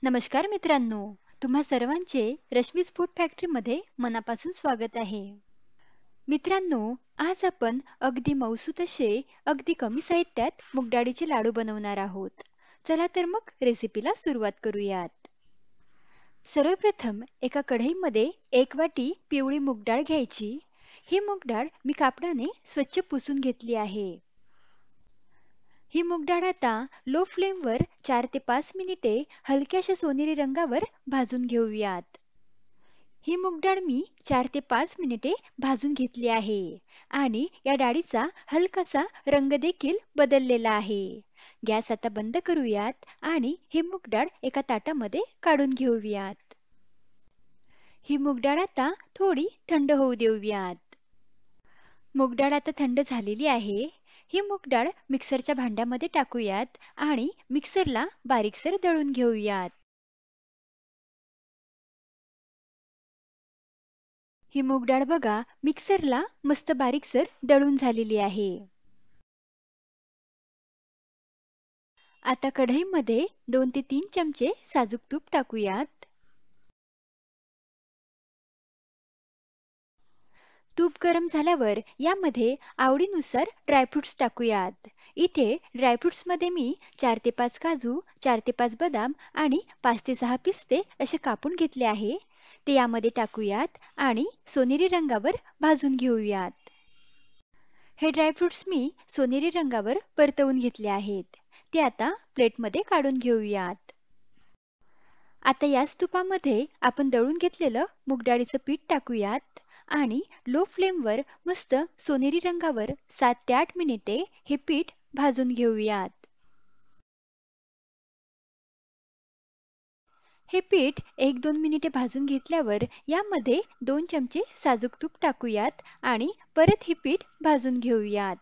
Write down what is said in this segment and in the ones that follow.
नमस्कार मित्रांनो, तुम्हा सर्वांचे रश्मीज फूड फॅक्टरीमध्ये मनापासून स्वागत आहे. मित्रांनो, आज आपण अगदी मौसूत असे अगदी कमी साहित्यात मूगडाळीचे लाडू बनवणार आहोत. चला तर मग रेसिपीला सुरुवात करूयात. सर्वप्रथम एका कढईमध्ये एक वाटी पिवळी मूगडाळ घ्यायची. ही मूगडाळ मी कापडाने स्वच्छ पुसून घेतली आहे. ही मूगडाळ आता लो फ्लेमवर 4 ते 5 मिनिटे हलक्याशा सोनेरी रंगावर भाजून घेऊयात. ही मूगडाळ मी 4 ते 5 मिनिटे भाजून घेतली आहे आणि या डाळीचा हलकासा रंग देखील बदललेला आहे. गॅस आता बंद करूयात आणि ही मूगडाळ एका ताटामध्ये काढून घेऊयात. ही मूगडाळ आता थोडी थंड होऊ देऊयात. मूगडाळ आता थंड झालेली आहे. ही मूगडाळ मिक्सरच्या भांड्यामध्ये टाकूयात आणि मिक्सरला बारीकसर दळून घेऊयात. ही मूगडाळ बघा मिक्सरला मस्त बारीकसर दळून झालेली आहे. आता कढईमध्ये 2 ते 3 चमचे साजूक तूप टाकूयात. तूप गरम झाल्यावर यामध्ये आवडीनुसार ड्रायफ्रुट्स टाकूयात. इथे ड्रायफ्रुट्समध्ये मी 4 ते 5 काजू, 4 ते 5 बदाम आणि 5 ते 6 पिस्ते असे कापून घेतले आहे. ते यामध्ये टाकूयात आणि सोनेरी रंगावर भाजून घेऊयात. हे ड्रायफ्रुट्स मी सोनेरी रंगावर परतवून घेतले आहेत. ते आता प्लेटमध्ये काढून घेऊयात. आता याच तुपामध्ये आपण दळून घेतलेलं मूगडाळीचं पीठ टाकूयात आणि लो फ्लेमवर मस्त सोनेरी रंगावर 7 ते 8 मिनिटे हे पीठ भाजून घेऊयात. हे पीठ 1-2 मिनिटे भाजून घेतल्यावर यामध्ये 2 चमचे साजूक तूप टाकूयात आणि परत हे पीठ भाजून घेऊयात.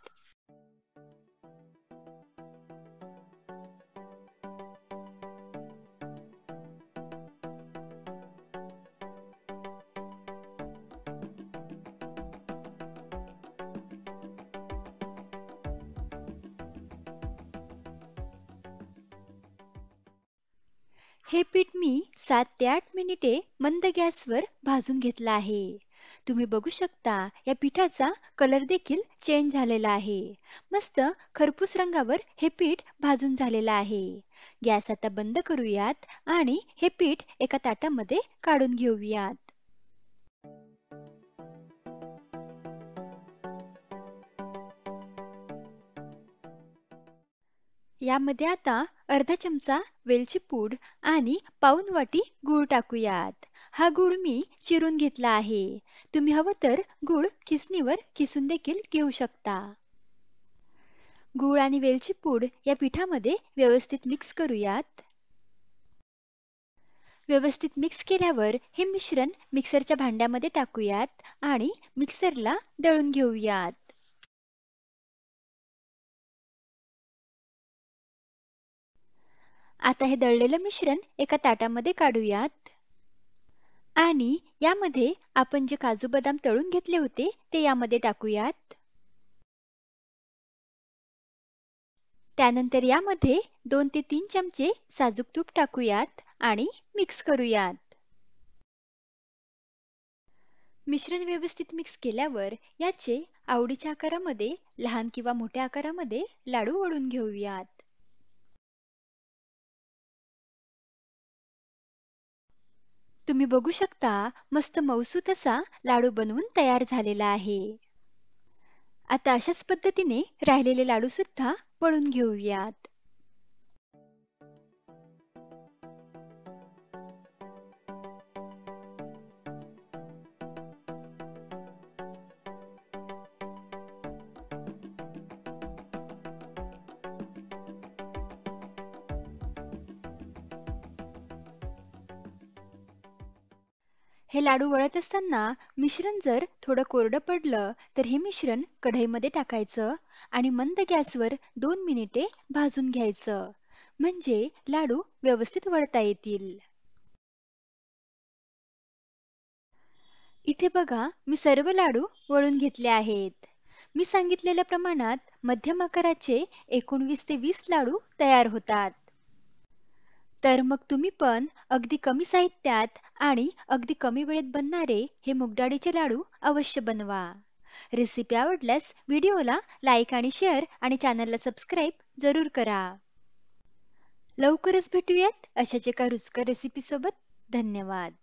हे पीठ मी 7 ते 8 मिनिटे मंद गॅसवर भाजून घेतलं आहे. तुम्ही बघू शकता या पिठाचा कलर देखील चेंज झालेला आहे. मस्त खरपूस रंगावर हे पीठ भाजून झालेलं आहे. गॅस आता बंद करूयात आणि हे पीठ एका ताटामध्ये काढून घेऊयात. यामध्ये आता अर्धा चमचा वेलची पूड आणि पाऊण वाटी गूळ टाकूयात. हा गूळ मी चिरून घेतला आहे. तुम्ही हवं तर गूळ खिसणीवर खिसून देखील घेऊ शकता. गूळ आणि वेलची पूड या पिठामध्ये व्यवस्थित मिक्स करूयात. व्यवस्थित मिक्स केल्यावर हे मिश्रण मिक्सरच्या भांड्यामध्ये टाकूयात आणि मिक्सरला दळून घेऊयात. आता हे दळलेलं मिश्रण एका ताटामध्ये काढूयात आणि यामध्ये आपण जे काजू बदाम तळून घेतले होते ते यामध्ये टाकूयात. त्यानंतर यामध्ये 2 ते 3 चमचे साजूक तूप टाकूयात आणि मिक्स करूयात. मिश्रण व्यवस्थित मिक्स केल्यावर याचे आवडीच्या आकारामध्ये लहान किंवा मोठ्या आकारामध्ये लाडू वळून घेऊयात. तुम्ही बघू शकता मस्त मऊसूत असा लाडू बनवून तयार झालेला आहे. आता अशाच पद्धतीने राहिलेले लाडू सुद्धा वळून घेऊयात. हे लाडू वळत असताना मिश्रण जर थोडं कोरडं पडलं तर हे मिश्रण कढईमध्ये टाकायचं आणि मंद गॅसवर 2 मिनिटे भाजून घ्यायचं. म्हणजे लाडू व्यवस्थित वळता येतील. इथे बघा मी सर्व लाडू वळून घेतले आहेत. मी सांगितलेल्या प्रमाणात मध्यम आकाराचे एकूण 20 ते 20 लाडू तयार होतात. तर मग तुम्ही पण अगदी कमी साहित्यात आणि अगदी कमी वेळेत बनणारे हे मूगडाळीचे लाडू अवश्य बनवा. रेसिपी आवडल्यास व्हिडिओला लाईक आणि शेअर आणि चॅनलला सबस्क्राईब जरूर करा. लवकरच भेटूयात अशाच एका रुचकर रेसिपीसोबत. धन्यवाद.